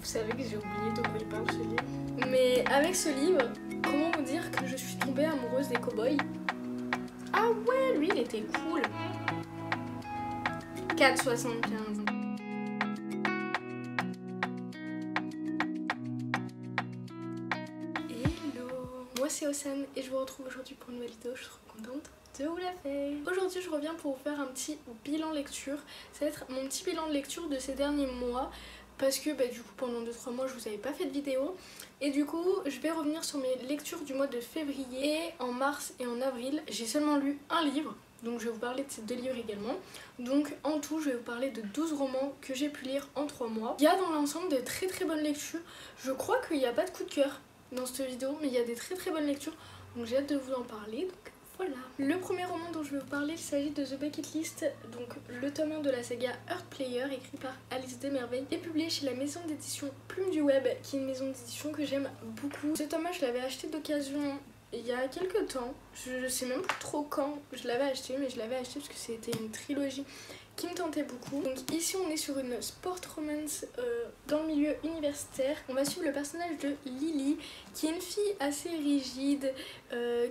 Vous savez que j'ai oublié de quoi il parle ce livre. Mais avec ce livre, comment vous dire que je suis tombée amoureuse des cow-boys? Ah ouais, lui il était cool. 4,75. Hello, moi c'est Océane et je vous retrouve aujourd'hui pour une nouvelle vidéo. Je suis trop contente de vous la faire. Aujourd'hui je reviens pour vous faire un petit bilan lecture. Ça va être mon petit bilan de lecture de ces derniers mois. Parce que du coup pendant 2-3 mois je vous avais pas fait de vidéo. Et du coup je vais revenir sur mes lectures du mois de février. Et en mars et en avril j'ai seulement lu un livre. Donc je vais vous parler de ces 2 livres également. Donc en tout je vais vous parler de 12 romans que j'ai pu lire en 3 mois. Il y a dans l'ensemble de très très bonnes lectures. Je crois qu'il n'y a pas de coup de cœur dans cette vidéo, mais il y a des très très bonnes lectures. Donc j'ai hâte de vous en parler. Donc voilà. Le premier roman dont je vais vous parler, il s'agit de The Bucket List, donc le tome 1 de la saga Heartplayer, écrit par Alice Desmerveilles et publié chez la maison d'édition Plume du Web, qui est une maison d'édition que j'aime beaucoup. Ce tome 1 je l'avais acheté d'occasion il y a quelques temps, je sais même plus trop quand je l'avais acheté, mais je l'avais acheté parce que c'était une trilogie qui me tentait beaucoup. Donc ici on est sur une sport romance dans le milieu universitaire. On va suivre le personnage de Lily, qui est une fille assez rigide,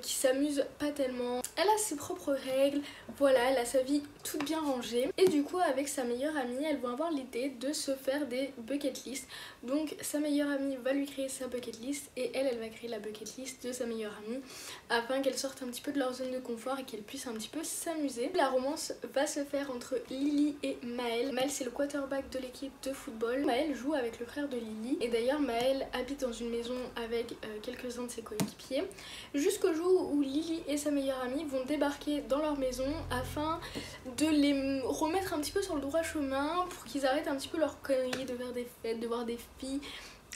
qui s'amuse pas tellement. Elle a ses propres règles, voilà, elle a sa vie toute bien rangée. Et du coup avec sa meilleure amie, elles vont avoir l'idée de se faire des bucket lists. Donc sa meilleure amie va lui créer sa bucket list et elle va créer la bucket list de sa meilleure amie afin qu'elles sortent un petit peu de leur zone de confort et qu'elles puissent un petit peu s'amuser. La romance va se faire entre Lily et Maël. Maël c'est le quarterback de l'équipe de football. Maël joue avec le frère de Lily et d'ailleurs Maël habite dans une maison avec quelques-uns de ses coéquipiers jusqu'au jour où Lily et sa meilleure amie vont débarquer dans leur maison afin de les remettre un petit peu sur le droit chemin pour qu'ils arrêtent un petit peu leur connerie de faire des fêtes, de voir des filles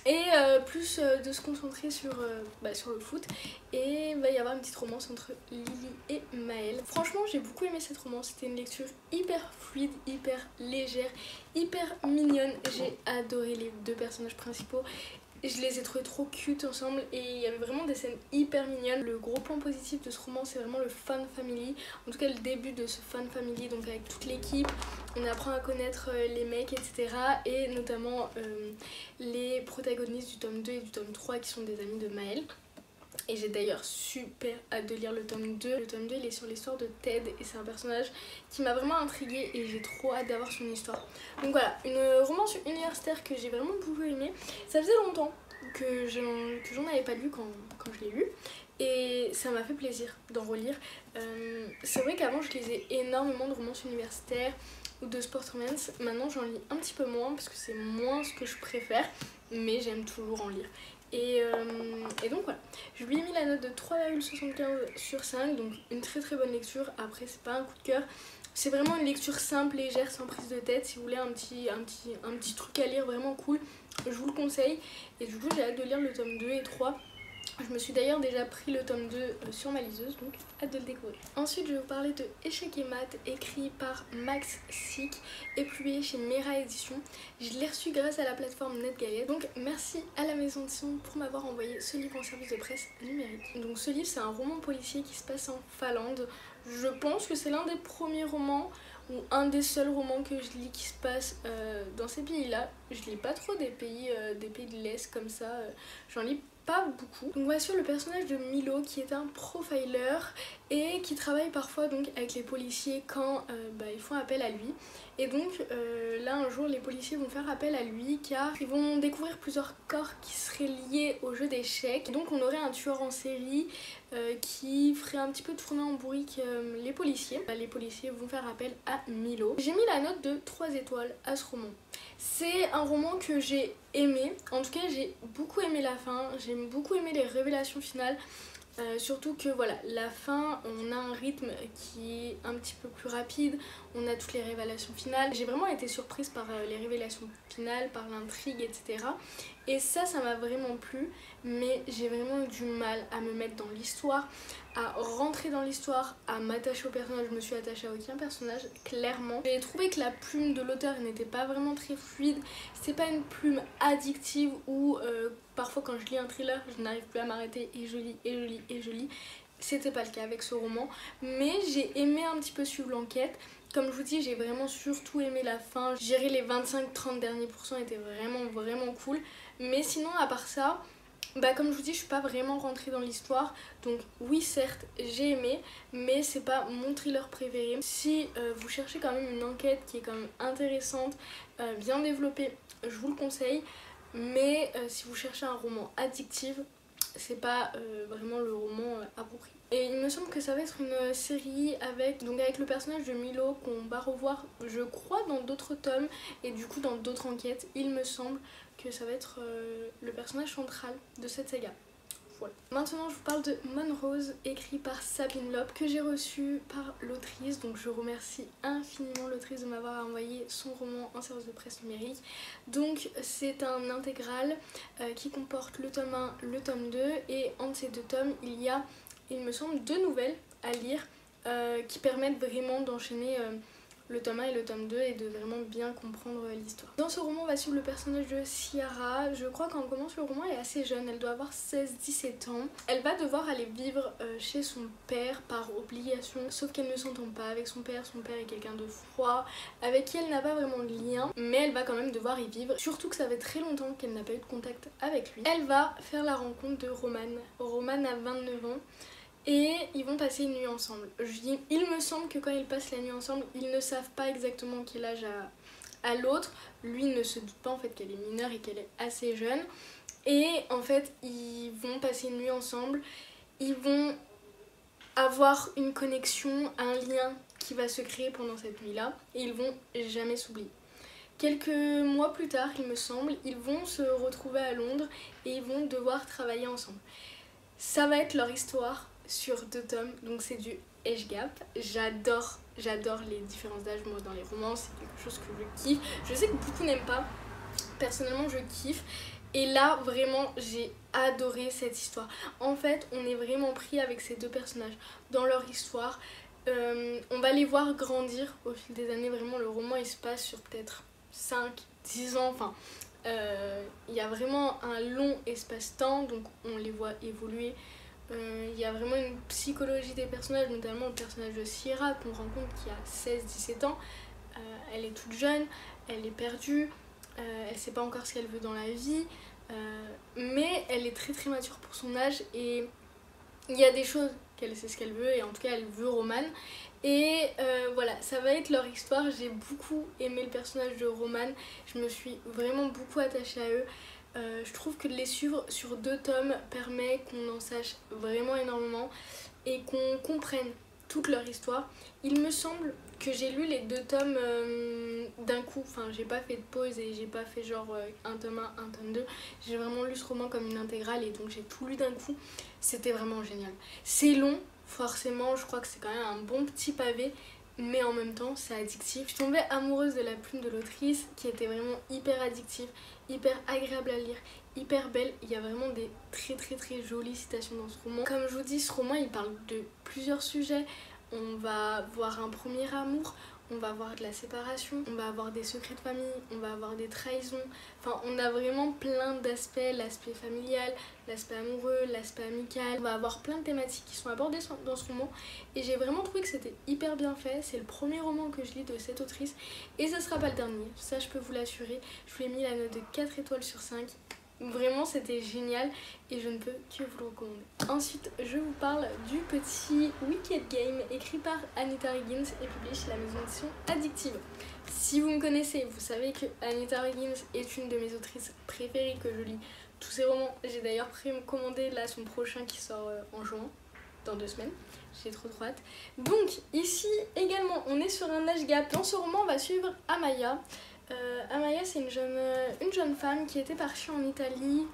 et plus de se concentrer sur le foot. Et il va y avoir une petite romance entre Lily et Maël. Franchement j'ai beaucoup aimé cette romance, c'était une lecture hyper fluide, hyper légère, hyper mignonne. J'ai adoré les 2 personnages principaux. Je les ai trouvés trop cute ensemble et il y avait vraiment des scènes hyper mignonnes. Le gros point positif de ce roman c'est vraiment le fan family, en tout cas le début de ce fan family, donc avec toute l'équipe. On apprend à connaître les mecs etc. et notamment les protagonistes du tome 2 et du tome 3 qui sont des amis de Maël. Et j'ai d'ailleurs super hâte de lire le tome 2. Le tome 2 il est sur l'histoire de Ted et c'est un personnage qui m'a vraiment intriguée et j'ai trop hâte d'avoir son histoire. Donc voilà, une romance universitaire que j'ai vraiment beaucoup aimée. Ça faisait longtemps que j'en avais pas lu quand je l'ai lu et ça m'a fait plaisir d'en relire. C'est vrai qu'avant je lisais énormément de romances universitaires ou de sport romance. Maintenant j'en lis un petit peu moins parce que c'est moins ce que je préfère, mais j'aime toujours en lire. Et donc voilà, je lui ai mis la note de 3,75 sur 5, donc une très très bonne lecture. Après c'est pas un coup de cœur, c'est vraiment une lecture simple, légère, sans prise de tête. Si vous voulez un petit truc à lire vraiment cool, je vous le conseille. Et du coup j'ai hâte de lire le tome 2 et 3. Je me suis d'ailleurs déjà pris le tome 2 sur ma liseuse, donc hâte de le découvrir. Ensuite je vais vous parler de Échec et Maths, écrit par Max Sick et publié chez Mera Édition. Je l'ai reçu grâce à la plateforme NetGalley, donc merci à la maison d'édition pour m'avoir envoyé ce livre en service de presse numérique. Donc ce livre c'est un roman policier qui se passe en Finlande. Je pense que c'est l'un des premiers romans ou un des seuls romans que je lis qui se passe dans ces pays-là. Je lis pas trop des pays de l'Est comme ça, j'en lis pas beaucoup. Donc voici le personnage de Milo qui est un profiler et qui travaille parfois donc avec les policiers quand ils font appel à lui. Et donc là un jour les policiers vont faire appel à lui car ils vont découvrir plusieurs corps qui seraient liés au jeu d'échecs. Donc on aurait un tueur en série qui ferait un petit peu tourner en bourrique les policiers. Les policiers vont faire appel à Milo. J'ai mis la note de 3 étoiles à ce roman. C'est un roman que j'ai aimé, en tout cas j'ai beaucoup aimé la fin, j'ai beaucoup aimé les révélations finales. Surtout que voilà, la fin, on a un rythme qui est un petit peu plus rapide, on a toutes les révélations finales. J'ai vraiment été surprise par les révélations finales, par l'intrigue, etc. Et ça m'a vraiment plu, mais j'ai vraiment eu du mal à me mettre dans l'histoire, à rentrer dans l'histoire, à m'attacher au personnage. Je me suis attachée à aucun personnage, clairement. J'ai trouvé que la plume de l'auteur n'était pas vraiment très fluide, c'est pas une plume addictive où parfois quand je lis un thriller, je n'arrive plus à m'arrêter et je lis et je lis et je lis. C'était pas le cas avec ce roman, mais j'ai aimé un petit peu suivre l'enquête. Comme je vous dis, j'ai vraiment surtout aimé la fin. Je dirais les 25-30 derniers pourcents étaient vraiment cool. Mais sinon, à part ça, bah comme je vous dis, je suis pas vraiment rentrée dans l'histoire. Donc oui, certes, j'ai aimé, mais c'est pas mon thriller préféré. Si vous cherchez quand même une enquête qui est quand même intéressante, bien développée, je vous le conseille. Mais si vous cherchez un roman addictif, c'est pas vraiment le roman à bon prix. Et il me semble que ça va être une série avec le personnage de Milo qu'on va revoir, je crois, dans d'autres tomes et du coup dans d'autres enquêtes. Il me semble que ça va être le personnage central de cette saga. Voilà. Maintenant je vous parle de Monrose, écrit par Sabine Loeb, que j'ai reçu par l'autrice. Donc je remercie infiniment l'autrice de m'avoir envoyé son roman en service de presse numérique. Donc c'est un intégral qui comporte le tome 1, le tome 2 et entre ces deux tomes il y a, il me semble, 2 nouvelles à lire qui permettent vraiment d'enchaîner le tome 1 et le tome 2 et de vraiment bien comprendre l'histoire. Dans ce roman, on va suivre le personnage de Ciara. Je crois quand on commence le roman, elle est assez jeune, elle doit avoir 16-17 ans. Elle va devoir aller vivre chez son père par obligation, sauf qu'elle ne s'entend pas avec son père. Son père est quelqu'un de froid, avec qui elle n'a pas vraiment de lien, mais elle va quand même devoir y vivre, surtout que ça fait très longtemps qu'elle n'a pas eu de contact avec lui. Elle va faire la rencontre de Roman. Roman a 29 ans. Et ils vont passer une nuit ensemble. Il me semble que quand ils passent la nuit ensemble, ils ne savent pas exactement quel âge à l'autre. Lui ne se doute pas en fait qu'elle est mineure et qu'elle est assez jeune. Et en fait, ils vont passer une nuit ensemble. Ils vont avoir une connexion, un lien qui va se créer pendant cette nuit-là. Et ils vont jamais s'oublier. Quelques mois plus tard, il me semble, ils vont se retrouver à Londres et ils vont devoir travailler ensemble. Ça va être leur histoire sur 2 tomes, donc c'est du age gap. J'adore les différences d'âge, moi dans les romans, c'est quelque chose que je kiffe. Je sais que beaucoup n'aiment pas, personnellement je kiffe. Et là vraiment j'ai adoré cette histoire. En fait on est vraiment pris avec ces 2 personnages dans leur histoire. On va les voir grandir au fil des années, vraiment le roman il se passe sur peut-être 5-10 ans, enfin il y a vraiment un long espace-temps, donc on les voit évoluer. Il y a vraiment une psychologie des personnages, notamment le personnage de Ciara qu'on rencontre qui a 16-17 ans. Elle est toute jeune, elle est perdue, elle sait pas encore ce qu'elle veut dans la vie, mais elle est très mature pour son âge et il y a des choses qu'elle sait ce qu'elle veut et en tout cas elle veut Roman. Et voilà, ça va être leur histoire. J'ai beaucoup aimé le personnage de Roman, je me suis vraiment beaucoup attachée à eux. Je trouve que de les suivre sur 2 tomes permet qu'on en sache vraiment énormément et qu'on comprenne toute leur histoire. Il me semble que j'ai lu les 2 tomes d'un coup, enfin j'ai pas fait de pause et j'ai pas fait genre un tome 1, un tome 2. J'ai vraiment lu ce roman comme une intégrale et donc j'ai tout lu d'un coup. C'était vraiment génial. C'est long, forcément, je crois que c'est quand même un bon petit pavé, mais en même temps c'est addictif. Je suis tombée amoureuse de la plume de l'autrice qui était vraiment hyper addictive, hyper agréable à lire, hyper belle. Il y a vraiment des très jolies citations dans ce roman. Comme je vous dis, ce roman il parle de plusieurs sujets. On va voir un premier amour, on va avoir de la séparation, on va avoir des secrets de famille, on va avoir des trahisons. Enfin, on a vraiment plein d'aspects, l'aspect familial, l'aspect amoureux, l'aspect amical. On va avoir plein de thématiques qui sont abordées dans ce roman et j'ai vraiment trouvé que c'était hyper bien fait. C'est le premier roman que je lis de cette autrice et ce sera pas le dernier, ça je peux vous l'assurer. Je lui ai mis la note de 4 étoiles sur 5. Vraiment c'était génial et je ne peux que vous le recommander. Ensuite je vous parle du petit Wicked Game écrit par Anita Higgins et publié chez la maison d'édition Addictive. Si vous me connaissez, vous savez que Anita Higgins est une de mes autrices préférées, que je lis tous ses romans. J'ai d'ailleurs précommandé là son prochain qui sort en juin, dans 2 semaines. J'ai trop hâte. Donc ici également on est sur un âge gap. Dans ce roman on va suivre Amaya. Amaya c'est une jeune femme qui était partie en Italie,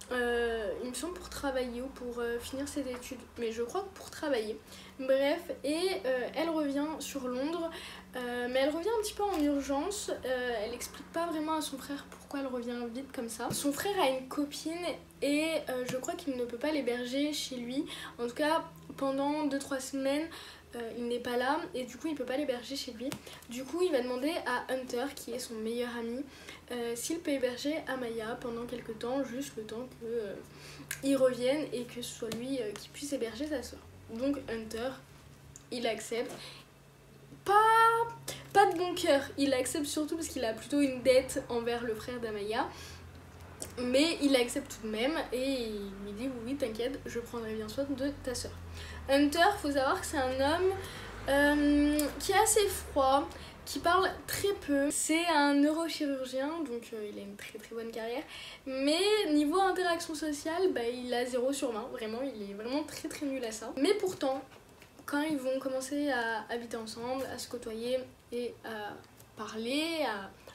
il me semble pour travailler ou pour finir ses études, mais je crois que pour travailler. Bref, et elle revient sur Londres, mais elle revient un petit peu en urgence. Elle explique pas vraiment à son frère pourquoi elle revient vite comme ça. Son frère a une copine et je crois qu'il ne peut pas l'héberger chez lui, en tout cas pendant 2-3 semaines. Il n'est pas là et du coup il peut pas l'héberger chez lui. Du coup il va demander à Hunter, qui est son meilleur ami, s'il peut héberger Amaya pendant quelques temps, juste le temps qu'il revienne et que ce soit lui qui puisse héberger sa soeur. Donc Hunter il accepte pas de bon cœur. Il accepte surtout parce qu'il a plutôt une dette envers le frère d'Amaya. Mais il accepte tout de même et il lui dit oui t'inquiète, je prendrai bien soin de ta soeur. Hunter, faut savoir que c'est un homme qui est assez froid, qui parle très peu. C'est un neurochirurgien, donc il a une très très bonne carrière. Mais niveau interaction sociale, bah, il a 0 sur 20, vraiment, il est vraiment très très nul à ça. Mais pourtant, quand ils vont commencer à habiter ensemble, à se côtoyer et à parler,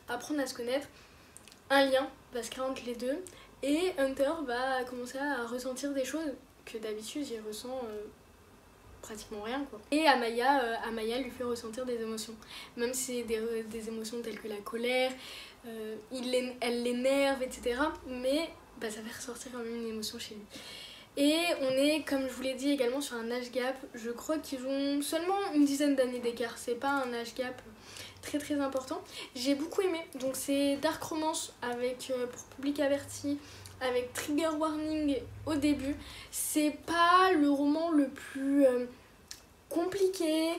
à apprendre à se connaître, un lien va se créer entre les deux et Hunter va commencer à ressentir des choses que d'habitude il ressent pratiquement rien quoi. Et Amaya lui fait ressentir des émotions, même si c'est des émotions telles que la colère, elle l'énerve etc. Mais bah, ça fait ressortir quand même une émotion chez lui. Et on est, comme je vous l'ai dit, également sur un âge gap. Je crois qu'ils ont seulement une dizaine d'années d'écart. C'est pas un âge gap très très important. J'ai beaucoup aimé. Donc c'est Dark Romance avec, pour public averti, avec trigger warning au début. C'est pas le roman le plus compliqué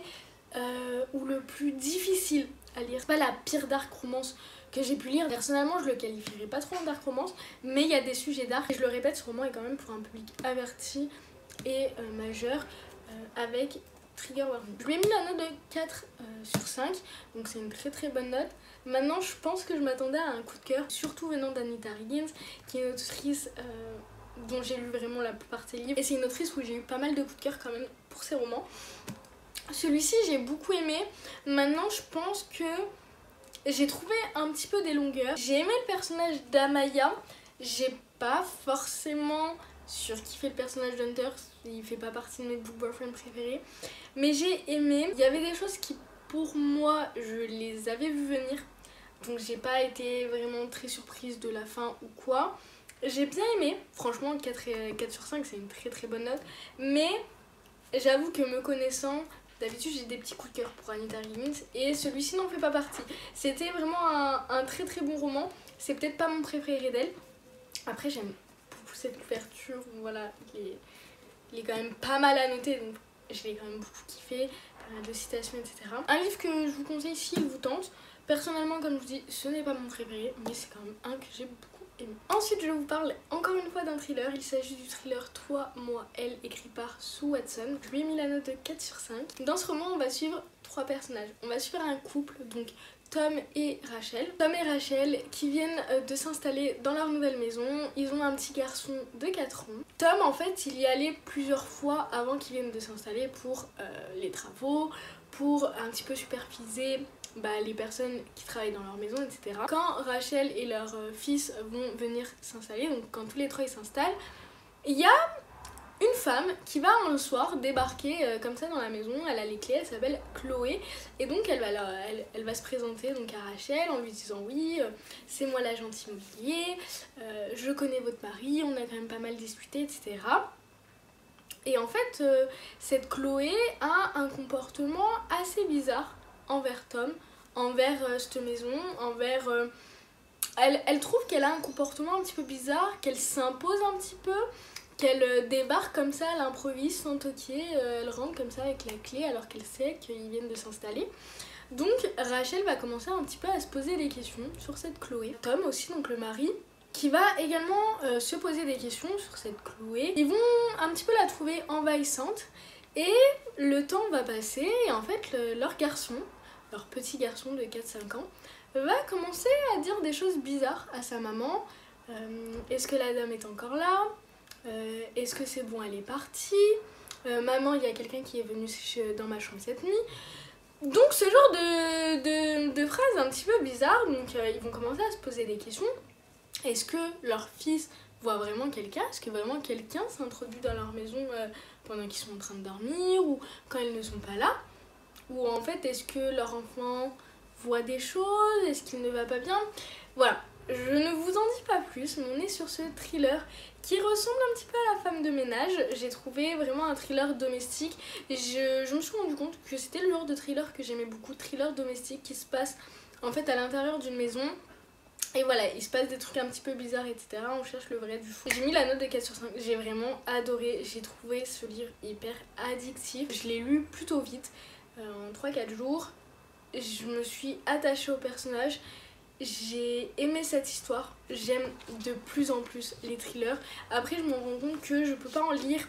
ou le plus difficile à lire. C'est pas la pire Dark Romance que j'ai pu lire. Personnellement, je le qualifierais pas trop en dark romance, mais il y a des sujets dark. Et je le répète, ce roman est quand même pour un public averti et majeur avec trigger warning. Je lui ai mis la note de 4 sur 5, donc c'est une très très bonne note. Maintenant, je pense que je m'attendais à un coup de cœur, surtout venant d'Anita Riggins, qui est une autrice dont j'ai lu vraiment la plupart de ses livres. Et c'est une autrice où j'ai eu pas mal de coups de cœur quand même pour ses romans. Celui-ci, j'ai beaucoup aimé. Maintenant, je pense que j'ai trouvé un petit peu des longueurs. J'ai aimé le personnage d'Amaya. J'ai pas forcément surkiffé le personnage d'Hunter. Il fait pas partie de mes book boyfriends préférés. Mais j'ai aimé. Il y avait des choses qui, pour moi, je les avais vues venir. Donc j'ai pas été vraiment très surprise de la fin ou quoi. J'ai bien aimé. Franchement, 4 sur 5, c'est une très très bonne note. Mais j'avoue que me connaissant, d'habitude j'ai des petits coups de cœur pour Anita Riggins et celui-ci n'en fait pas partie. C'était vraiment un très très bon roman. C'est peut-être pas mon préféré d'elle. Après j'aime beaucoup cette couverture. Voilà, il est quand même pas mal à noter, donc je l'ai quand même beaucoup kiffé. Pas mal de citations, etc. Un livre que je vous conseille s'il vous tente. Personnellement, comme je vous dis, ce n'est pas mon préféré, mais c'est quand même un que j'ai beaucoup aimé. Ensuite, je vous parle encore une fois d'un thriller. Il s'agit du thriller Toi, moi, elle, écrit par Sue Watson. Je lui ai mis la note de 4 sur 5. Dans ce roman, on va suivre 3 personnages. On va suivre un couple, donc Tom et Rachel. Tom et Rachel qui viennent de s'installer dans leur nouvelle maison. Ils ont un petit garçon de 4 ans. Tom, en fait, il y allait plusieurs fois avant qu'ils viennent de s'installer pour les travaux, pour un petit peu superviser les personnes qui travaillent dans leur maison, etc. Quand Rachel et leur fils vont venir s'installer, donc quand tous les 3 ils s'installent, il y a une femme qui va un soir débarquer comme ça dans la maison. Elle a les clés, elle s'appelle Chloé et donc elle va se présenter donc à Rachel en lui disant oui, c'est moi l'agent immobilier, je connais votre mari, on a quand même pas mal discuté, etc. Et en fait cette Chloé a un comportement assez bizarre envers Tom, envers cette maison, envers... Elle trouve qu'elle a un comportement un petit peu bizarre, qu'elle s'impose un petit peu, qu'elle débarque comme ça, elle improvise sans toquer, elle rentre comme ça avec la clé alors qu'elle sait qu'ils viennent de s'installer. Donc Rachel va commencer un petit peu à se poser des questions sur cette Chloé. Tom aussi, donc le mari, qui va également se poser des questions sur cette Chloé. Ils vont un petit peu la trouver envahissante et le temps va passer et en fait leur garçon, leur petit garçon de 4-5 ans, va commencer à dire des choses bizarres à sa maman. Est-ce que la dame est encore là? Est-ce que c'est bon, elle est partie? Maman, il y a quelqu'un qui est venu dans ma chambre cette nuit. Donc ce genre de phrases un petit peu bizarres. Donc ils vont commencer à se poser des questions. Est-ce que leur fils voit vraiment quelqu'un? Est-ce que vraiment quelqu'un s'introduit dans leur maison pendant qu'ils sont en train de dormir ou quand ils ne sont pas là? Ou en fait, est-ce que leur enfant voit des choses? Est-ce qu'il ne va pas bien? Voilà, je ne vous en dis pas plus, mais on est sur ce thriller qui ressemble un petit peu à La femme de ménage. J'ai trouvé vraiment un thriller domestique et je me suis rendu compte que c'était le genre de thriller que j'aimais beaucoup, thriller domestique qui se passe en fait à l'intérieur d'une maison. Et voilà, il se passe des trucs un petit peu bizarres, etc. On cherche le vrai du faux. J'ai mis la note de 4 sur 5. J'ai vraiment adoré. J'ai trouvé ce livre hyper addictif. Je l'ai lu plutôt vite, en 3-4 jours. je me suis attachée au personnage. J'ai aimé cette histoire, j'aime de plus en plus les thrillers. Après je me rends compte que je peux pas en lire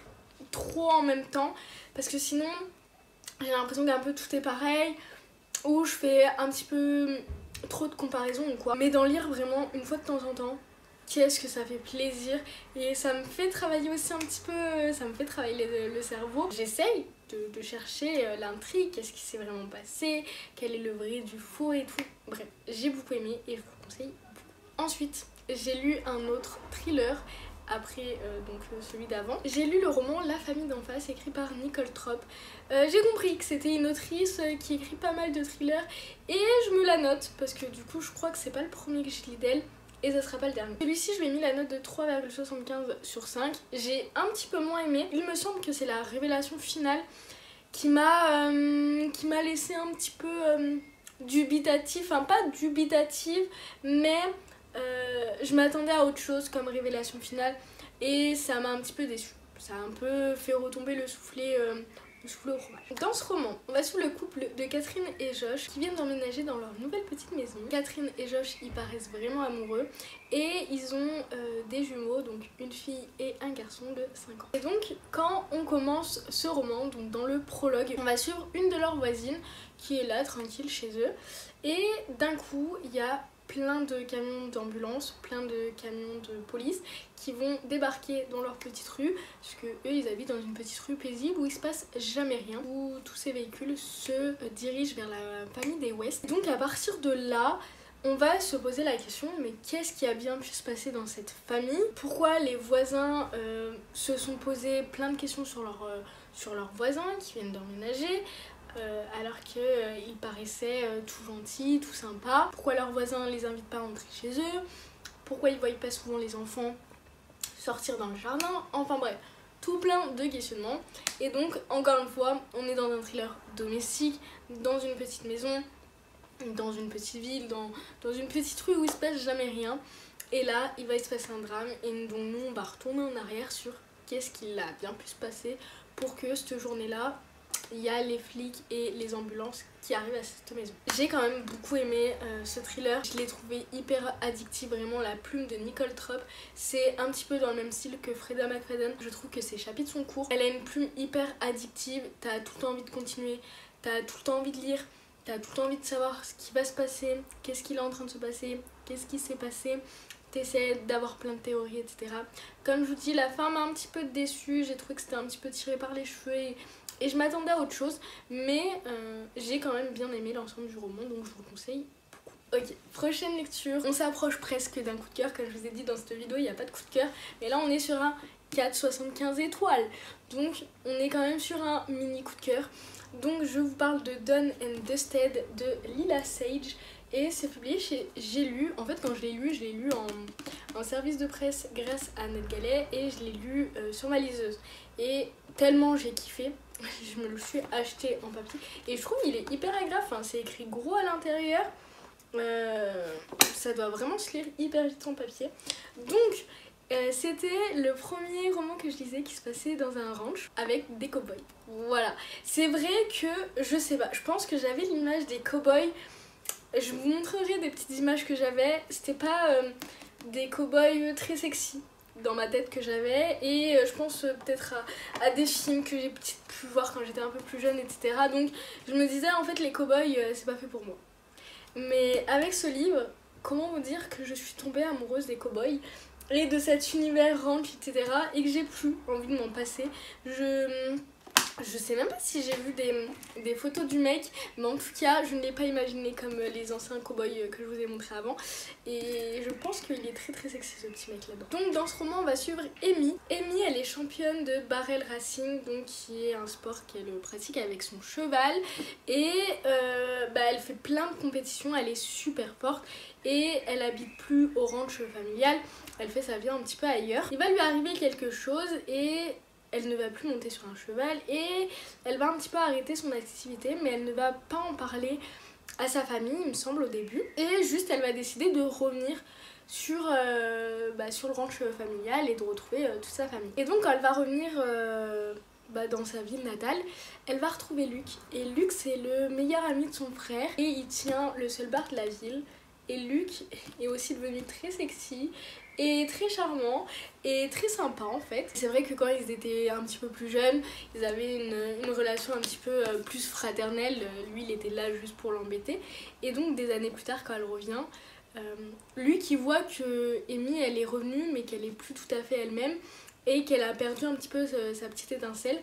trop en même temps parce que sinon j'ai l'impression qu'un peu tout est pareil ou je fais un petit peu trop de comparaisons ou quoi. Mais d'en lire vraiment une fois de temps en temps, qu'est-ce que ça fait plaisir et ça me fait travailler aussi un petit peu, ça me fait travailler le cerveau. J'essaye de chercher l'intrigue, qu'est-ce qui s'est vraiment passé, quel est le vrai du faux et tout. Bref, j'ai beaucoup aimé et je vous le conseille beaucoup. Ensuite, j'ai lu un autre thriller après celui d'avant. J'ai lu le roman La famille d'en face écrit par Nicole Tropp. J'ai compris que c'était une autrice qui écrit pas mal de thrillers et je me la note parce que du coup je crois que c'est pas le premier que je lis d'elle. Et ça sera pas le dernier. Celui-ci, je lui ai mis la note de 3,75 sur 5. J'ai un petit peu moins aimé. Il me semble que c'est la révélation finale qui m'a laissé un petit peu dubitatif. Enfin, pas dubitative, mais je m'attendais à autre chose comme révélation finale. Et ça m'a un petit peu déçue. Ça a un peu fait retomber le soufflet au fromage. Dans ce roman, on va suivre le couple de Catherine et Josh qui viennent d'emménager dans leur nouvelle petite maison. Catherine et Josh, ils paraissent vraiment amoureux et ils ont des jumeaux, donc une fille et un garçon de 5 ans. Et donc quand on commence ce roman, donc dans le prologue, on va suivre une de leurs voisines qui est là tranquille chez eux et d'un coup il y a plein de camions d'ambulance, plein de camions de police qui vont débarquer dans leur petite rue, puisque eux ils habitent dans une petite rue paisible où il se passe jamais rien, où tous ces véhicules se dirigent vers la famille des West. Donc à partir de là, on va se poser la question, mais qu'est-ce qui a bien pu se passer dans cette famille? Pourquoi les voisins se sont posés plein de questions sur leurs voisins qui viennent d'emménager alors qu'ils paraissaient tout gentils, tout sympas? Pourquoi leurs voisins les invitent pas à rentrer chez eux? Pourquoi ils voient pas souvent les enfants sortir dans le jardin? Enfin bref, tout plein de questionnements. Et donc encore une fois, on est dans un thriller domestique, dans une petite maison, dans une petite ville, dans une petite rue où il se passe jamais rien. Et là, il va se passer un drame et donc nous on va retourner en arrière sur qu'est-ce qu'il a bien pu se passer pour que cette journée-là, il y a les flics et les ambulances qui arrivent à cette maison. J'ai quand même beaucoup aimé ce thriller, je l'ai trouvé hyper addictif, vraiment la plume de Nicole Tropp, c'est un petit peu dans le même style que Freda McFadden, je trouve que ses chapitres sont courts, elle a une plume hyper addictive, t'as tout le temps envie de continuer, t'as tout le temps envie de lire, t'as tout le temps envie de savoir ce qui va se passer, qu'est-ce qu'il est en train de se passer, qu'est-ce qui s'est passé, t'essaies d'avoir plein de théories, etc. Comme je vous dis, la fin m'a un petit peu déçue, j'ai trouvé que c'était un petit peu tiré par les cheveux et je m'attendais à autre chose, mais j'ai quand même bien aimé l'ensemble du roman, donc je vous le conseille beaucoup. Ok, prochaine lecture, on s'approche presque d'un coup de cœur, comme je vous ai dit dans cette vidéo, il n'y a pas de coup de cœur, mais là on est sur un 4,75 étoiles, donc on est quand même sur un mini coup de cœur. Donc je vous parle de Done and Dusted de Lila Sage et c'est publié chez J'ai lu. En fait quand je l'ai lu en service de presse grâce à Ned Gallet et je l'ai lu sur ma liseuse. Et tellement j'ai kiffé, je me le suis acheté en papier et je trouve qu'il est hyper agréable, enfin, c'est écrit gros à l'intérieur. Ça doit vraiment se lire hyper vite en papier. Donc c'était le premier roman que je lisais qui se passait dans un ranch avec des cow-boys. Voilà, c'est vrai que je sais pas, je pense que j'avais l'image des cow-boys. Je vous montrerai des petites images que j'avais. C'était pas des cow-boys très sexy dans ma tête que j'avais et je pense peut-être à des films que j'ai peut-être pu voir quand j'étais un peu plus jeune, etc. Donc je me disais en fait les cow-boys c'est pas fait pour moi. Mais avec ce livre, comment vous dire que je suis tombée amoureuse des cow-boys et de cet univers ranch, etc. et que j'ai plus envie de m'en passer. Je sais même pas si j'ai vu des photos du mec, mais en tout cas je ne l'ai pas imaginé comme les anciens cow-boys que je vous ai montré avant et je pense qu'il est très très sexy ce petit mec là-dedans. Donc dans ce roman on va suivre Amy. Amy elle est championne de barrel racing, donc qui est un sport qu'elle pratique avec son cheval et elle fait plein de compétitions, elle est super forte et elle habite plus au ranch familial, elle fait sa vie un petit peu ailleurs. Il va lui arriver quelque chose et elle ne va plus monter sur un cheval et elle va un petit peu arrêter son activité, mais elle ne va pas en parler à sa famille, il me semble, au début. Et juste, elle va décider de revenir sur le ranch familial et de retrouver toute sa famille. Et donc, quand elle va revenir dans sa ville natale, elle va retrouver Luc. Et Luc, c'est le meilleur ami de son frère et il tient le seul bar de la ville. Et Luc est aussi devenu très sexy et très charmant et très sympa en fait. C'est vrai que quand ils étaient un petit peu plus jeunes, ils avaient une relation un petit peu plus fraternelle. Lui, il était là juste pour l'embêter. Et donc des années plus tard, quand elle revient, Luc il voit que Amy elle est revenue mais qu'elle est plus tout à fait elle-même et qu'elle a perdu un petit peu sa petite étincelle.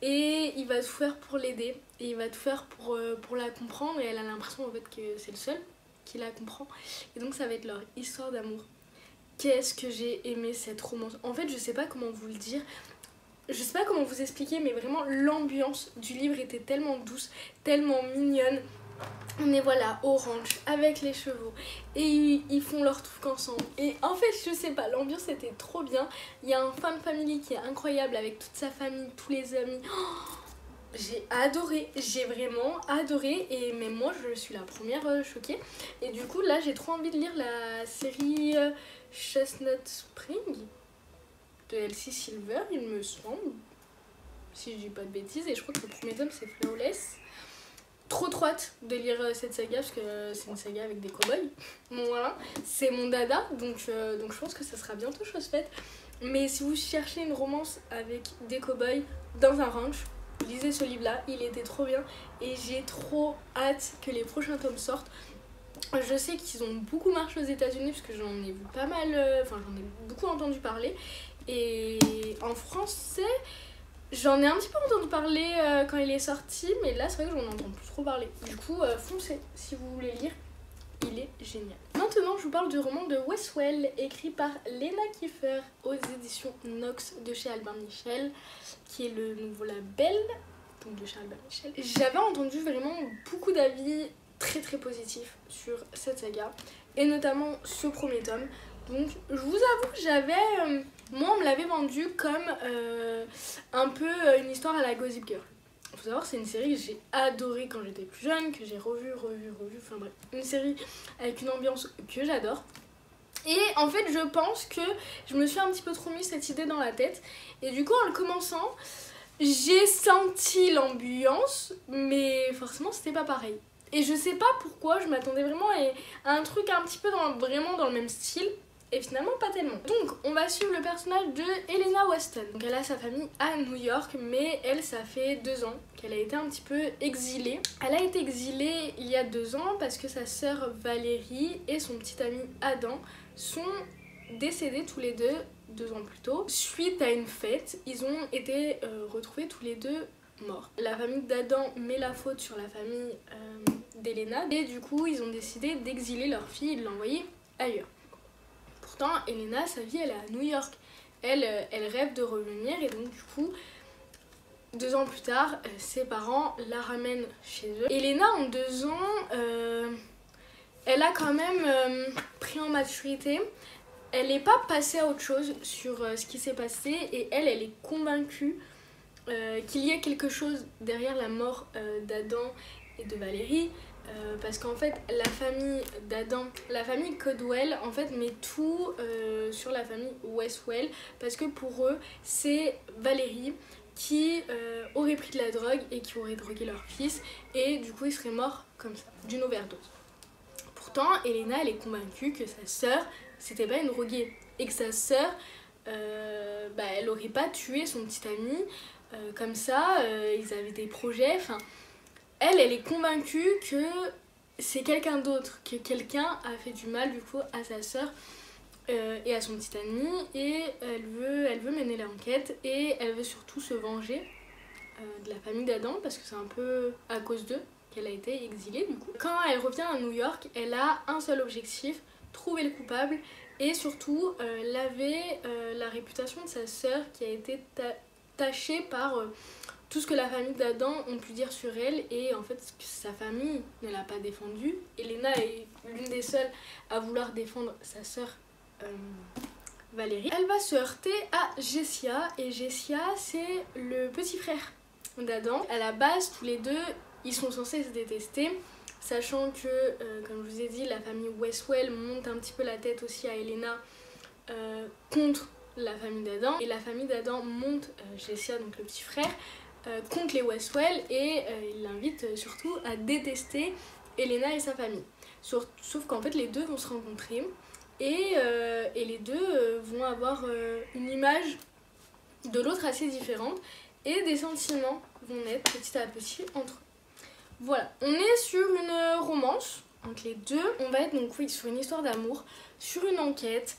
Et il va tout faire pour l'aider et il va tout faire pour la comprendre et elle a l'impression en fait que c'est le seul qui la comprend. Et donc ça va être leur histoire d'amour. Qu'est-ce que j'ai aimé cette romance. En fait je sais pas comment vous le dire, je sais pas comment vous expliquer, mais vraiment l'ambiance du livre était tellement douce, tellement mignonne. On est voilà au ranch avec les chevaux et ils font leur truc ensemble et en fait je sais pas, l'ambiance était trop bien. Il y a un fan family qui est incroyable avec toute sa famille, tous les amis. J'ai adoré, j'ai vraiment adoré et même moi je suis la première choquée. Et du coup là j'ai trop envie de lire la série Chestnut Spring de Elsie Silver il me semble, si je dis pas de bêtises, et je crois que le premier tome c'est Flawless. Trop hâte de lire cette saga parce que c'est une saga avec des cow-boys. Bon voilà, c'est mon dada donc je pense que ça sera bientôt chose faite. Mais si vous cherchez une romance avec des cow-boys dans un ranch, lisez ce livre là, il était trop bien et j'ai trop hâte que les prochains tomes sortent. Je sais qu'ils ont beaucoup marché aux États-Unis parce que j'en ai vu pas mal, enfin j'en ai beaucoup entendu parler. Et en français, j'en ai un petit peu entendu parler quand il est sorti, mais là c'est vrai que j'en entends plus trop parler. Du coup, foncez si vous voulez lire, il est génial. Maintenant, je vous parle du roman de Westwell, écrit par Lena Kiefer aux éditions Nox de chez Albin Michel, qui est le nouveau label donc de chez Albin Michel. J'avais entendu vraiment beaucoup d'avis très très positifs sur cette saga, et notamment ce premier tome. Donc je vous avoue que j'avais... moi on me l'avait vendu comme un peu une histoire à la Gossip Girl. Faut savoir c'est une série que j'ai adorée quand j'étais plus jeune, que j'ai revue, enfin bref. Une série avec une ambiance que j'adore. Et en fait je pense que je me suis un petit peu trop mis cette idée dans la tête. Et du coup en le commençant, j'ai senti l'ambiance, mais forcément c'était pas pareil. Et je sais pas pourquoi, je m'attendais vraiment à un truc un petit peu vraiment dans le même style. Et finalement pas tellement. Donc on va suivre le personnage de Helena Weston. Donc elle a sa famille à New York, mais elle ça fait 2 ans qu'elle a été un petit peu exilée. Elle a été exilée il y a 2 ans parce que sa sœur Valérie et son petit ami Adam sont décédés tous les deux 2 ans plus tôt. Suite à une fête, ils ont été retrouvés tous les deux morts. La famille d'Adam met la faute sur la famille d'Helena et du coup ils ont décidé d'exiler leur fille et de l'envoyer ailleurs. Pourtant, Helena, sa vie, elle est à New York. Elle rêve de revenir et donc du coup, 2 ans plus tard, ses parents la ramènent chez eux. Helena, en 2 ans, elle a quand même pris en maturité. Elle n'est pas passée à autre chose sur ce qui s'est passé et elle est convaincue qu'il y a quelque chose derrière la mort d'Adam et de Valérie. Parce qu'en fait la famille d'Adam, la famille Codwell en fait met tout sur la famille Westwell parce que pour eux c'est Valérie qui aurait pris de la drogue et qui aurait drogué leur fils et du coup il serait mort comme ça d'une overdose. Pourtant Helena elle est convaincue que sa sœur c'était pas une droguée et que sa sœur elle aurait pas tué son petit ami comme ça, ils avaient des projets, enfin elle est convaincue que c'est quelqu'un d'autre, que quelqu'un a fait du mal du coup à sa sœur et à son petit ami et elle veut mener l'enquête et elle veut surtout se venger de la famille d'Adam parce que c'est un peu à cause d'eux qu'elle a été exilée du coup. Quand elle revient à New York, elle a un seul objectif, trouver le coupable et surtout laver la réputation de sa sœur qui a été tachée par... tout ce que la famille d'Adam ont pu dire sur elle et en fait sa famille ne l'a pas défendue. Helena est l'une des seules à vouloir défendre sa sœur Valérie. Elle va se heurter à Jessia et Jessia c'est le petit frère d'Adam. À la base tous les deux ils sont censés se détester, sachant que comme je vous ai dit la famille Westwell monte un petit peu la tête aussi à Helena contre la famille d'Adam, et la famille d'Adam monte Jessica, donc le petit frère, contre les Westwell, et il l'invite surtout à détester Elena et sa famille. Sauf qu'en fait les deux vont se rencontrer et les deux vont avoir une image de l'autre assez différente et des sentiments vont naître petit à petit entre eux. Voilà, on est sur une romance entre les deux. On va être donc oui sur une histoire d'amour, sur une enquête,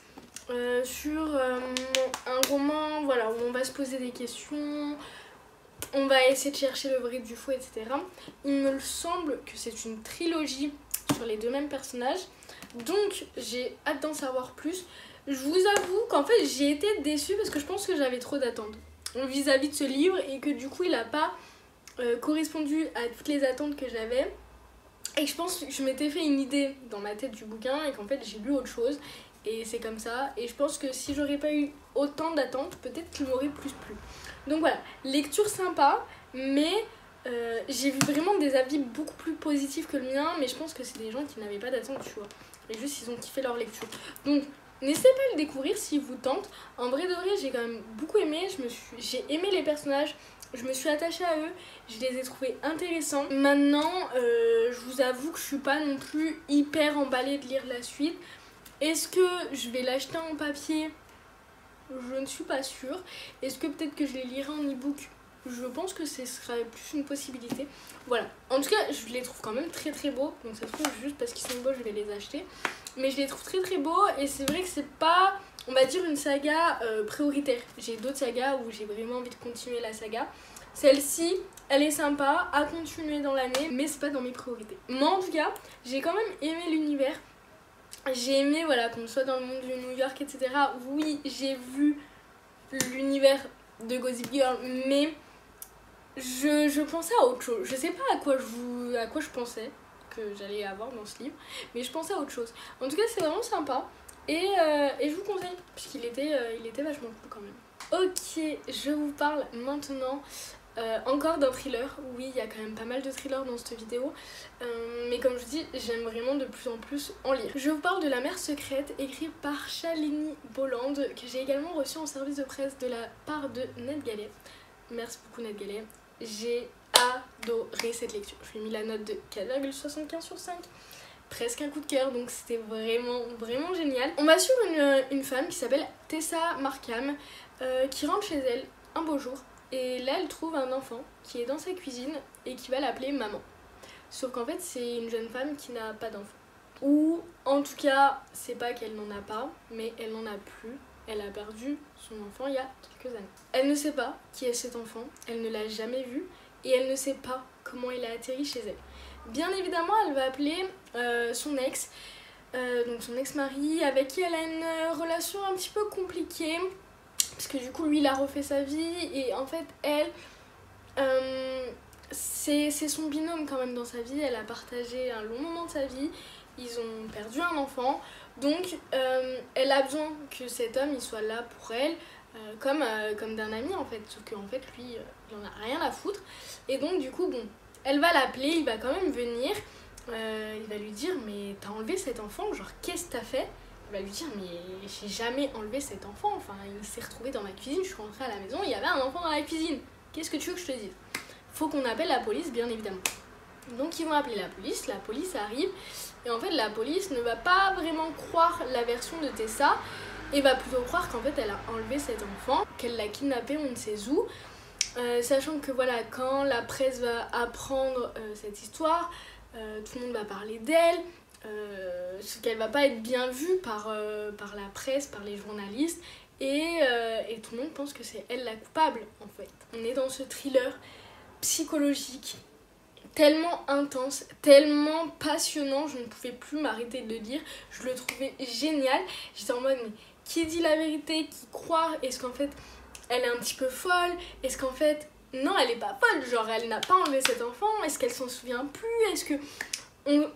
sur un roman voilà, où on va se poser des questions, on va essayer de chercher le vrai du faux, etc. Il me semble que c'est une trilogie sur les deux mêmes personnages, donc j'ai hâte d'en savoir plus. Je vous avoue qu'en fait j'ai été déçue parce que je pense que j'avais trop d'attentes vis-à-vis de ce livre et que du coup il n'a pas correspondu à toutes les attentes que j'avais, et je pense que je m'étais fait une idée dans ma tête du bouquin et qu'en fait j'ai lu autre chose et c'est comme ça, et je pense que si j'aurais pas eu autant d'attentes peut-être qu'il m'aurait plus plu. Donc voilà, lecture sympa, mais j'ai vu vraiment des avis beaucoup plus positifs que le mien, mais je pense que c'est des gens qui n'avaient pas d'attente, tu vois, et juste ils ont kiffé leur lecture. Donc n'hésitez pas à le découvrir si vous tente. En vrai de vrai j'ai quand même beaucoup aimé, j'ai aimé les personnages, je me suis attachée à eux, je les ai trouvés intéressants. Maintenant, je vous avoue que je suis pas non plus hyper emballée de lire la suite. Est-ce que je vais l'acheter en papier? Je ne suis pas sûre. Est-ce que peut-être que je les lirai en e-book? Je pense que ce serait plus une possibilité. Voilà, en tout cas je les trouve quand même très très beaux. Donc ça se trouve juste parce qu'ils sont beaux je vais les acheter. Mais je les trouve très très beaux et c'est vrai que c'est pas, on va dire, une saga prioritaire. J'ai d'autres sagas où j'ai vraiment envie de continuer la saga. Celle-ci, elle est sympa à continuer dans l'année, mais c'est pas dans mes priorités. Mais en tout cas, j'ai quand même aimé l'univers. J'ai aimé voilà, qu'on soit dans le monde de New York, etc. Oui, j'ai vu l'univers de Gossip Girl, mais je pensais à autre chose. Je sais pas à quoi je pensais que j'allais avoir dans ce livre, mais je pensais à autre chose. En tout cas, c'est vraiment sympa et je vous conseille, puisqu'il était vachement cool quand même. Ok, je vous parle maintenant encore d'un thriller. Oui, il y a quand même pas mal de thrillers dans cette vidéo, mais comme je vous dis, j'aime vraiment de plus en plus en lire. Je vous parle de La Mère Secrète, écrit par Shalini Boland, que j'ai également reçu en service de presse de la part de NetGalley. Merci beaucoup NetGalley. J'ai adoré cette lecture. Je lui ai mis la note de 4,75 sur 5. Presque un coup de cœur, donc c'était vraiment vraiment génial. On va suivre une femme qui s'appelle Tessa Markham, qui rentre chez elle un beau jour. Et là elle trouve un enfant qui est dans sa cuisine et qui va l'appeler maman. Sauf qu'en fait c'est une jeune femme qui n'a pas d'enfant. Ou en tout cas c'est pas qu'elle n'en a pas, mais elle n'en a plus. Elle a perdu son enfant il y a quelques années. Elle ne sait pas qui est cet enfant, elle ne l'a jamais vu et elle ne sait pas comment il a atterri chez elle. Bien évidemment elle va appeler son ex, donc son ex-mari, avec qui elle a une relation un petit peu compliquée. Parce que du coup lui il a refait sa vie et en fait elle c'est son binôme quand même dans sa vie. Elle a partagé un long moment de sa vie, ils ont perdu un enfant, donc elle a besoin que cet homme il soit là pour elle, comme d'un ami en fait, sauf qu'en fait lui il en a rien à foutre. Et donc du coup bon, elle va l'appeler, il va quand même venir, il va lui dire mais t'as enlevé cet enfant, genre qu'est-ce que t'as fait? Elle va lui dire mais j'ai jamais enlevé cet enfant, enfin il s'est retrouvé dans ma cuisine, je suis rentrée à la maison, il y avait un enfant dans la cuisine, qu'est-ce que tu veux que je te dise? Faut qu'on appelle la police bien évidemment. Donc ils vont appeler la police arrive et en fait la police ne va pas vraiment croire la version de Tessa et va plutôt croire qu'en fait elle a enlevé cet enfant, qu'elle l'a kidnappé on ne sait où. Sachant que voilà, quand la presse va apprendre cette histoire, tout le monde va parler d'elle, ce qu'elle va pas être bien vue par la presse, par les journalistes, et tout le monde pense que c'est elle la coupable en fait. On est dans ce thriller psychologique tellement intense, tellement passionnant, je ne pouvais plus m'arrêter de le lire, je le trouvais génial. J'étais en mode mais qui dit la vérité, qui croire, est-ce qu'en fait elle est un petit peu folle, est-ce qu'en fait non elle est pas folle, genre elle n'a pas enlevé cet enfant, est-ce qu'elle s'en souvient plus, est-ce que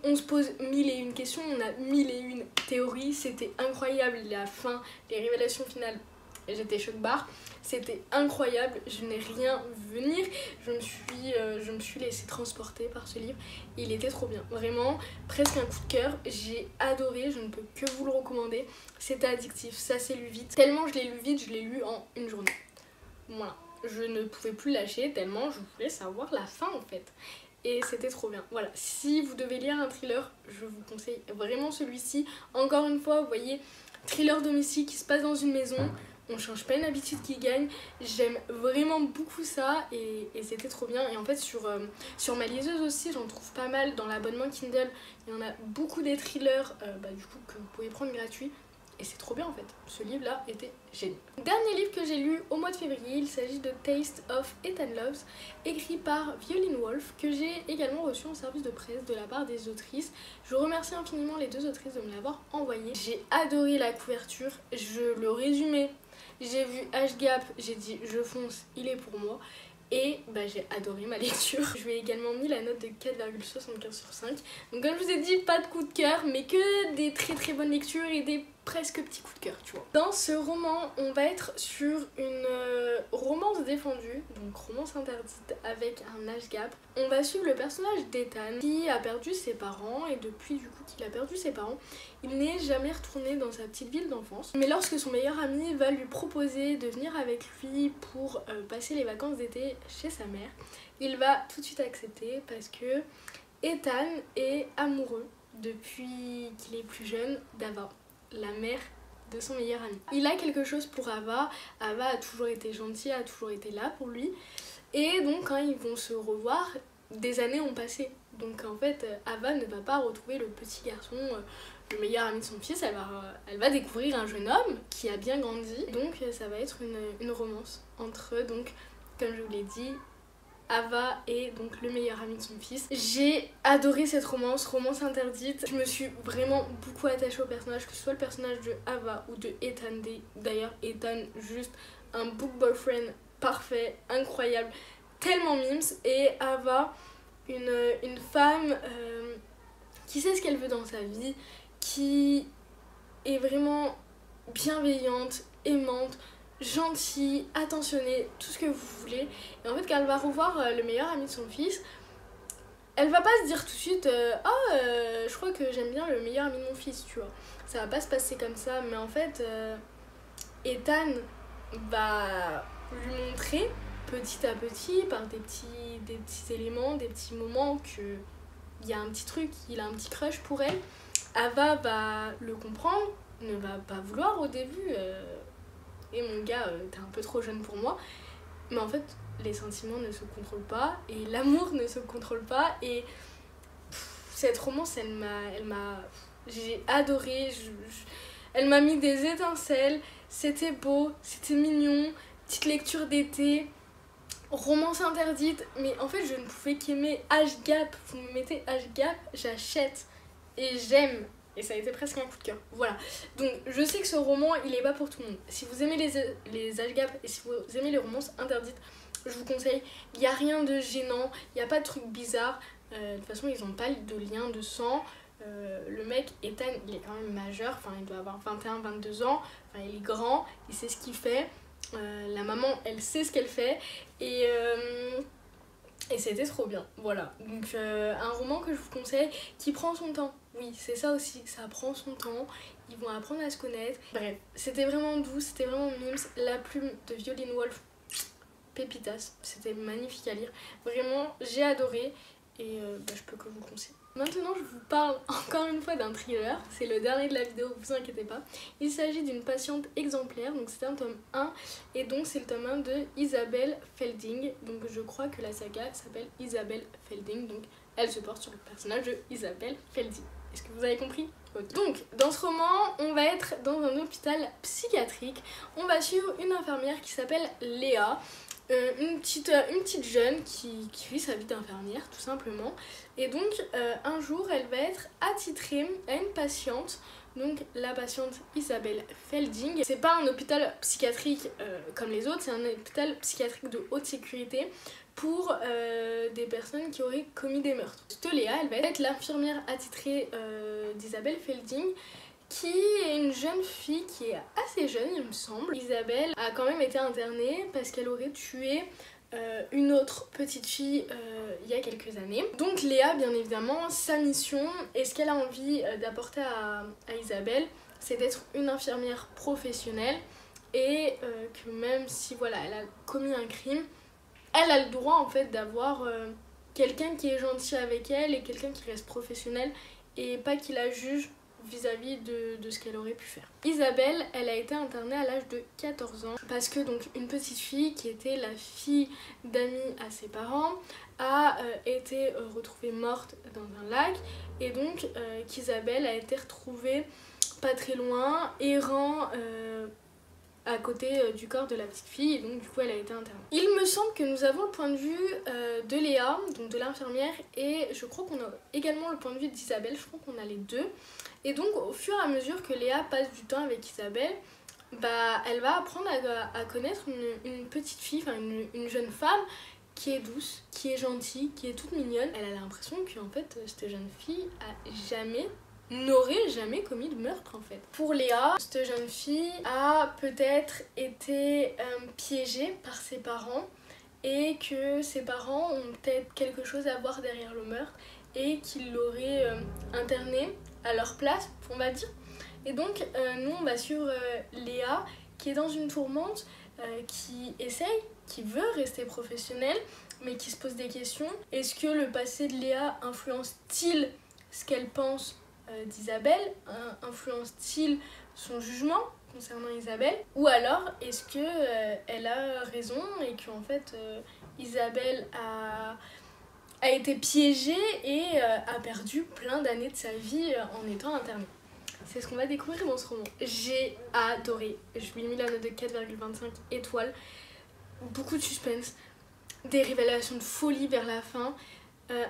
on se pose mille et une questions, on a mille et une théories. C'était incroyable, la fin, les révélations finales j'étais choc barre. C'était incroyable, je n'ai rien vu venir. Je me suis laissée transporter par ce livre. Il était trop bien, vraiment, presque un coup de cœur. J'ai adoré, je ne peux que vous le recommander. C'était addictif, ça s'est lu vite. Tellement je l'ai lu vite, je l'ai lu en une journée. Voilà, je ne pouvais plus lâcher tellement je voulais savoir la fin en fait. Et c'était trop bien. Voilà, si vous devez lire un thriller, je vous conseille vraiment celui-ci. Encore une fois, vous voyez, thriller domestique qui se passe dans une maison. On change pas une habitude qui gagne. J'aime vraiment beaucoup ça et c'était trop bien. Et en fait sur ma liseuse aussi, j'en trouve pas mal. Dans l'abonnement Kindle, il y en a beaucoup des thrillers du coup que vous pouvez prendre gratuit. Et c'est trop bien en fait, ce livre là était génial. Dernier livre que j'ai lu au mois de février, il s'agit de Taste of Ethan Loves, écrit par Violin Wolf, que j'ai également reçu en service de presse de la part des autrices. Je remercie infiniment les deux autrices de me l'avoir envoyé. J'ai adoré la couverture, le résumé, j'ai vu H-Gap, j'ai dit je fonce, il est pour moi. Et j'ai adoré ma lecture. Je lui ai également mis la note de 4,75 sur 5. Donc comme je vous ai dit, pas de coup de cœur, mais que des très très bonnes lectures et des presque petits coups de cœur, tu vois. Dans ce roman, on va être sur une romance défendue, donc romance interdite avec un âge gap. On va suivre le personnage d'Ethan qui a perdu ses parents et depuis du coup qu'il a perdu ses parents, il n'est jamais retourné dans sa petite ville d'enfance. Mais lorsque son meilleur ami va lui proposer de venir avec lui pour passer les vacances d'été chez sa mère, il va tout de suite accepter parce que Ethan est amoureux depuis qu'il est plus jeune d'Ava, la mère de son meilleur ami. Il a quelque chose pour Ava. Ava a toujours été gentille, a toujours été là pour lui. Et donc quand ils vont se revoir, des années ont passé. Donc en fait, Ava ne va pas retrouver le petit garçon, le meilleur ami de son fils. Elle va découvrir un jeune homme qui a bien grandi. Donc ça va être une romance entre eux. Donc comme je vous l'ai dit, Ava est donc le meilleur ami de son fils. J'ai adoré cette romance interdite. Je me suis vraiment beaucoup attachée au personnage, que ce soit le personnage de Ava ou de Ethan. D'ailleurs, Ethan, juste un book boyfriend parfait, incroyable, tellement mimes. Et Ava, une femme qui sait ce qu'elle veut dans sa vie, qui est vraiment bienveillante, aimante, gentille, attentionnée, tout ce que vous voulez. Et en fait, quand elle va revoir le meilleur ami de son fils, elle va pas se dire tout de suite je crois que j'aime bien le meilleur ami de mon fils, tu vois. Ça va pas se passer comme ça, mais en fait, Ethan va lui montrer petit à petit, par des petits éléments, des petits moments, qu'il y a un petit truc, il a un petit crush pour elle. Ava va le comprendre, ne va pas vouloir au début. Et mon gars, t'es un peu trop jeune pour moi. Mais en fait, les sentiments ne se contrôlent pas et l'amour ne se contrôle pas. Et cette romance, j'ai adoré. Elle m'a mis des étincelles. C'était beau, c'était mignon. Petite lecture d'été. Romance interdite. Mais en fait, je ne pouvais qu'aimer H-Gap. Vous me mettez H-Gap, j'achète. Et j'aime. Et ça a été presque un coup de cœur. Voilà. Donc je sais que ce roman, il est pas pour tout le monde. Si vous aimez les âge gap et si vous aimez les romances interdites, je vous conseille. Il n'y a rien de gênant, il n'y a pas de trucs bizarres. De toute façon, ils n'ont pas de lien de sang. Le mec, Ethan, il est quand même majeur. Enfin, il doit avoir 21-22 ans. Enfin, il est grand, il sait ce qu'il fait. La maman, elle sait ce qu'elle fait. Et c'était trop bien, voilà. Donc un roman que je vous conseille qui prend son temps. Oui, c'est ça aussi, ça prend son temps. Ils vont apprendre à se connaître. Bref, c'était vraiment doux, c'était vraiment mimes. La plume de Violin Wolf, pépitas. C'était magnifique à lire. Vraiment, j'ai adoré et je peux que vous le conseiller. Maintenant, je vous parle encore une fois d'un thriller. C'est le dernier de la vidéo, vous inquiétez pas. Il s'agit d'une patiente exemplaire, donc c'est un tome 1. Et donc c'est le tome 1 de Isabelle Felding. Donc je crois que la saga s'appelle Isabelle Felding. Donc elle se porte sur le personnage de Isabelle Felding. Est-ce que vous avez compris? Donc dans ce roman, on va être dans un hôpital psychiatrique. On va suivre une infirmière qui s'appelle Léa. Une petite jeune qui vit sa vie d'infirmière tout simplement. Et donc un jour elle va être attitrée à une patiente, donc la patiente Isabelle Felding. C'est pas un hôpital psychiatrique comme les autres, c'est un hôpital psychiatrique de haute sécurité pour des personnes qui auraient commis des meurtres. Léa, elle va être l'infirmière attitrée d'Isabelle Felding qui est une jeune fille qui est assez jeune il me semble. Isabelle a quand même été internée parce qu'elle aurait tué une autre petite fille il y a quelques années. Donc Léa, bien évidemment, sa mission et ce qu'elle a envie d'apporter à Isabelle, c'est d'être une infirmière professionnelle et que même si voilà, elle a commis un crime, elle a le droit en fait d'avoir quelqu'un qui est gentil avec elle et quelqu'un qui reste professionnel et pas qui la juge vis-à-vis de ce qu'elle aurait pu faire. Isabelle, elle a été internée à l'âge de 14 ans parce que donc une petite fille qui était la fille d'amis à ses parents a été retrouvée morte dans un lac et donc qu'Isabelle a été retrouvée pas très loin, errant à côté du corps de la petite fille et donc du coup elle a été internée. Il me semble que nous avons le point de vue de Léa, donc de l'infirmière, et je crois qu'on a également le point de vue d'Isabelle, je crois qu'on a les deux. Et donc au fur et à mesure que Léa passe du temps avec Isabelle, bah, elle va apprendre à connaître une petite fille, enfin une jeune femme qui est douce, qui est gentille, qui est toute mignonne. Elle a l'impression qu'en fait cette jeune fille n'aurait jamais commis de meurtre en fait. Pour Léa, cette jeune fille a peut-être été piégée par ses parents et que ses parents ont peut-être quelque chose à voir derrière le meurtre et qu'ils l'auraient internée à leur place, on va dire. Et donc nous on va suivre Léa qui est dans une tourmente, qui essaye, qui veut rester professionnelle mais qui se pose des questions. Est-ce que le passé de Léa influence-t-il ce qu'elle pense d'Isabelle, influence-t-il son jugement concernant Isabelle, ou alors est-ce que elle a raison et qu'en fait Isabelle a été piégée et a perdu plein d'années de sa vie en étant internée. C'est ce qu'on va découvrir dans ce roman. J'ai adoré, je lui ai mis la note de 4,25 étoiles, beaucoup de suspense, des révélations de folie vers la fin.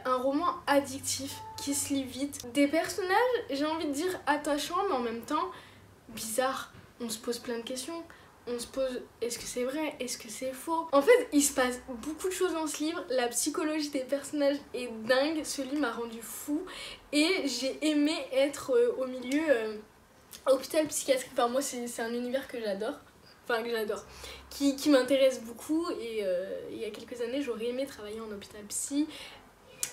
Un roman addictif qui se lit vite. Des personnages, j'ai envie de dire attachants, mais en même temps bizarres. On se pose plein de questions. On se pose, est-ce que c'est vrai? Est-ce que c'est faux? En fait, il se passe beaucoup de choses dans ce livre. La psychologie des personnages est dingue. Ce livre m'a rendu fou. Et j'ai aimé être au milieu hôpital psychiatrique. Enfin, moi, c'est un univers que j'adore. Enfin, que j'adore. Qui m'intéresse beaucoup. Et il y a quelques années, j'aurais aimé travailler en hôpital psy.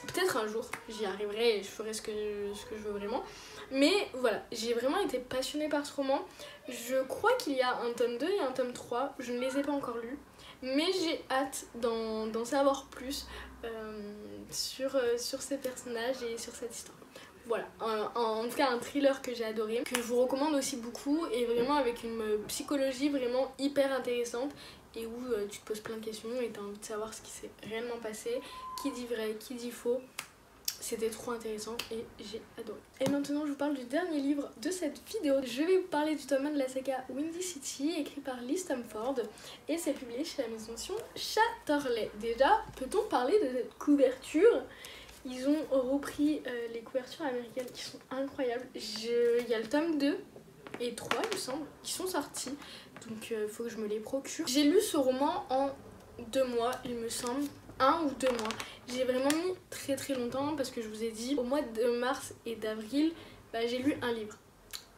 Peut-être un jour j'y arriverai et je ferai ce que je veux vraiment. Mais voilà, j'ai vraiment été passionnée par ce roman. Je crois qu'il y a un tome 2 et un tome 3. Je ne les ai pas encore lus. Mais j'ai hâte d'en savoir plus sur ces personnages et sur cette histoire. Voilà, en tout cas un thriller que j'ai adoré, que je vous recommande aussi beaucoup et vraiment avec une psychologie vraiment hyper intéressante et où tu te poses plein de questions et tu as envie de savoir ce qui s'est réellement passé, qui dit vrai, qui dit faux. C'était trop intéressant et j'ai adoré. Et maintenant je vous parle du dernier livre de cette vidéo. Je vais vous parler du tome 1 de la saga Windy City, écrit par Lee Stamford et c'est publié chez la maison Chatterley. Déjà, peut-on parler de cette couverture? Ils ont repris les couvertures américaines qui sont incroyables. Il y a le tome 2 et 3 il me semble qui sont sortis, donc il faut que je me les procure. J'ai lu ce roman en 2 mois il me semble, 1 ou 2 mois. J'ai vraiment mis très longtemps parce que je vous ai dit au mois de mars et d'avril bah, j'ai lu un livre.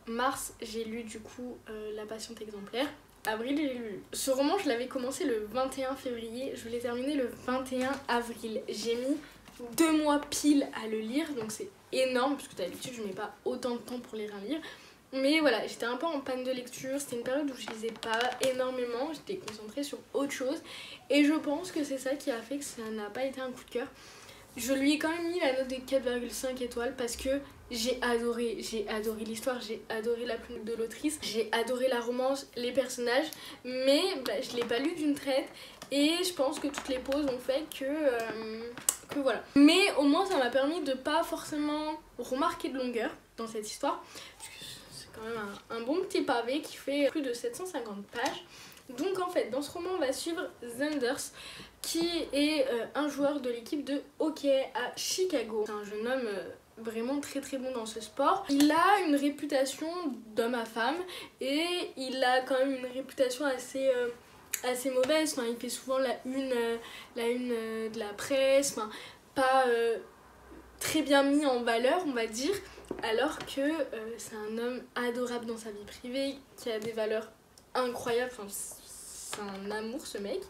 Mars j'ai lu du coup La Patiente exemplaire. Avril j'ai lu. Ce roman je l'avais commencé le 21 février, je l'ai terminé le 21 avril. J'ai mis 2 mois pile à le lire, donc c'est énorme parce que d'habitude je mets pas autant de temps pour lire un livre. Mais voilà, j'étais un peu en panne de lecture, c'était une période où je lisais pas énormément, j'étais concentrée sur autre chose et je pense que c'est ça qui a fait que ça n'a pas été un coup de cœur. Je lui ai quand même mis la note de 4,5 étoiles parce que j'ai adoré l'histoire, j'ai adoré la plume de l'autrice, j'ai adoré la romance, les personnages, mais bah, je l'ai pas lu d'une traite et je pense que toutes les pauses ont fait que voilà. Mais au moins ça m'a permis de pas forcément remarquer de longueur dans cette histoire, parce que c'est quand même un bon petit pavé qui fait plus de 750 pages. Donc en fait dans ce roman on va suivre Zanders qui est un joueur de l'équipe de hockey à Chicago. C'est un jeune homme vraiment très bon dans ce sport. Il a une réputation d'homme à femme et il a quand même une réputation assez mauvaise. Enfin, il fait souvent la une de la presse, enfin, pas très bien mis en valeur on va dire. alors que c'est un homme adorable dans sa vie privée, qui a des valeurs incroyables, enfin, c'est un amour ce mec.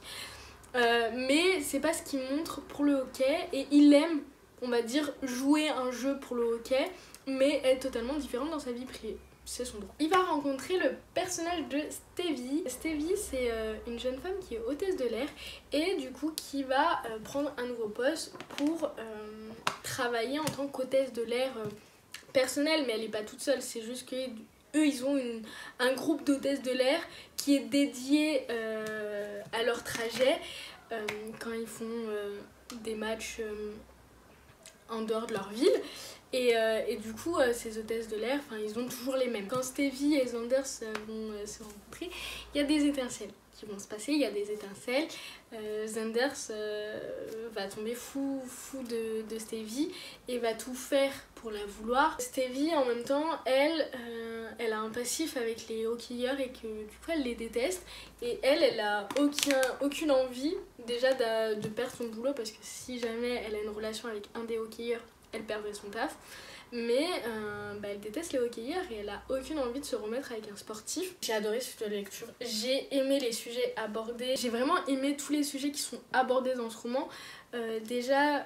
Mais c'est pas ce qu'il montre pour le hockey, et il aime, on va dire, jouer un jeu pour le hockey, mais être totalement différent dans sa vie privée. C'est son droit. Il va rencontrer le personnage de Stevie. Stevie, c'est une jeune femme qui est hôtesse de l'air et du coup qui va prendre un nouveau poste pour travailler en tant qu'hôtesse de l'air personnelle, mais elle n'est pas toute seule, c'est juste que eux ils ont un groupe d'hôtesses de l'air qui est dédié à leur trajet quand ils font des matchs en dehors de leur ville. Et du coup, ces hôtesses de l'air, ils ont toujours les mêmes. Quand Stevie et Xanders vont se rencontrer, il y a des étincelles qui vont se passer, il y a des étincelles. Xanders va tomber fou de Stevie et va tout faire pour la vouloir. Stevie, en même temps, elle a un passif avec les hockeyeurs et que du coup, elle les déteste. Et elle a aucune envie déjà de perdre son boulot, parce que si jamais elle a une relation avec un des hockeyeurs, elle perdrait son taf, mais elle déteste les hockeyeurs et elle a aucune envie de se remettre avec un sportif. J'ai adoré cette lecture, j'ai aimé les sujets abordés, j'ai vraiment aimé tous les sujets qui sont abordés dans ce roman. Déjà,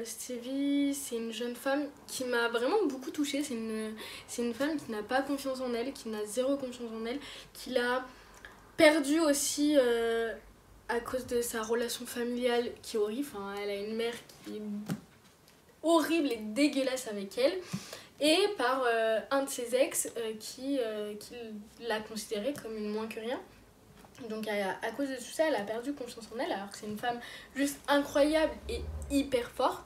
Stevie, c'est une jeune femme qui m'a vraiment beaucoup touchée, c'est une femme qui n'a pas confiance en elle, qui n'a zéro confiance en elle, qui l'a perdue aussi à cause de sa relation familiale qui est horrible. Elle a une mère qui est horrible et dégueulasse avec elle, et par un de ses ex qui l'a considérée comme une moins que rien. Donc à cause de tout ça, elle a perdu confiance en elle, alors que c'est une femme juste incroyable et hyper forte.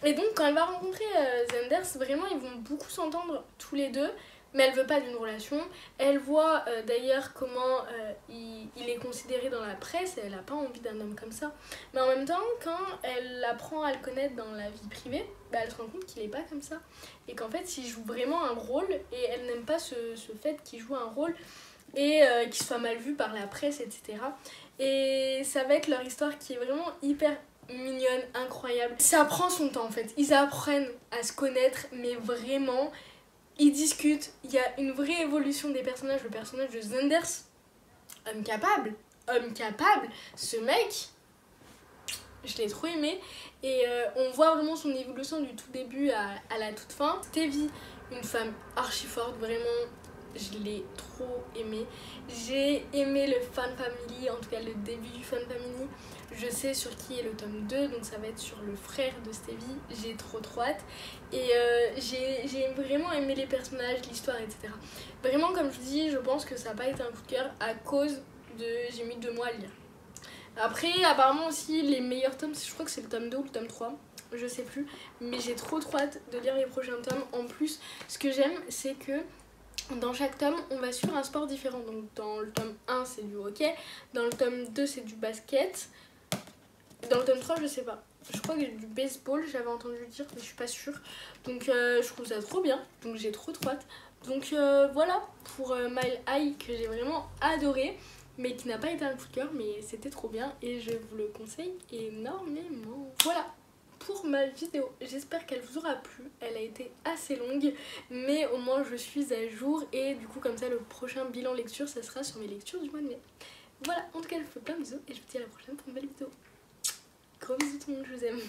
Et donc quand elle va rencontrer Xanders, vraiment ils vont beaucoup s'entendre tous les deux, mais elle veut pas d'une relation. Elle voit d'ailleurs comment il est considéré dans la presse et elle a pas envie d'un homme comme ça. Mais en même temps, quand elle apprend à le connaître dans la vie privée, elle se rend compte qu'il est pas comme ça. Et qu'en fait, il joue vraiment un rôle et elle n'aime pas ce fait qu'il joue un rôle et qu'il soit mal vu par la presse, etc. Et ça va être leur histoire qui est vraiment hyper mignonne, incroyable. Ça prend son temps en fait. Ils apprennent à se connaître, mais vraiment... Ils discutent, il y a une vraie évolution des personnages. Le personnage de Xanders, homme capable, ce mec, je l'ai trop aimé. Et on voit vraiment son évolution du tout début à la toute fin. Stevie, une femme archi forte, vraiment, je l'ai trop aimé. J'ai aimé le fan family, en tout cas le début du fan family. Je sais sur qui est le tome 2, donc ça va être sur le frère de Stevie. J'ai trop hâte. Et j'ai vraiment aimé les personnages, l'histoire, etc. Vraiment, comme je dis, je pense que ça n'a pas été un coup de cœur à cause de... J'ai mis 2 mois à le lire. Après, apparemment aussi, les meilleurs tomes, je crois que c'est le tome 2 ou le tome 3. Je sais plus. Mais j'ai trop hâte de lire les prochains tomes. En plus, ce que j'aime, c'est que dans chaque tome, on va suivre un sport différent. Donc dans le tome 1, c'est du hockey. Dans le tome 2, c'est du basket. Dans le tome 3, je sais pas. Je crois que du baseball, j'avais entendu dire, mais je suis pas sûre. Donc je trouve ça trop bien. Donc j'ai trop hâte. Donc voilà pour Mile High, que j'ai vraiment adoré, mais qui n'a pas été un coup de cœur, mais c'était trop bien et je vous le conseille énormément. Voilà pour ma vidéo, j'espère qu'elle vous aura plu. Elle a été assez longue, mais au moins je suis à jour, et du coup comme ça le prochain bilan lecture, ça sera sur mes lectures du mois de mai. Voilà, en tout cas je vous fais plein de bisous et je vous dis à la prochaine pour une nouvelle vidéo. Gros bisous tout le monde, je vous aime.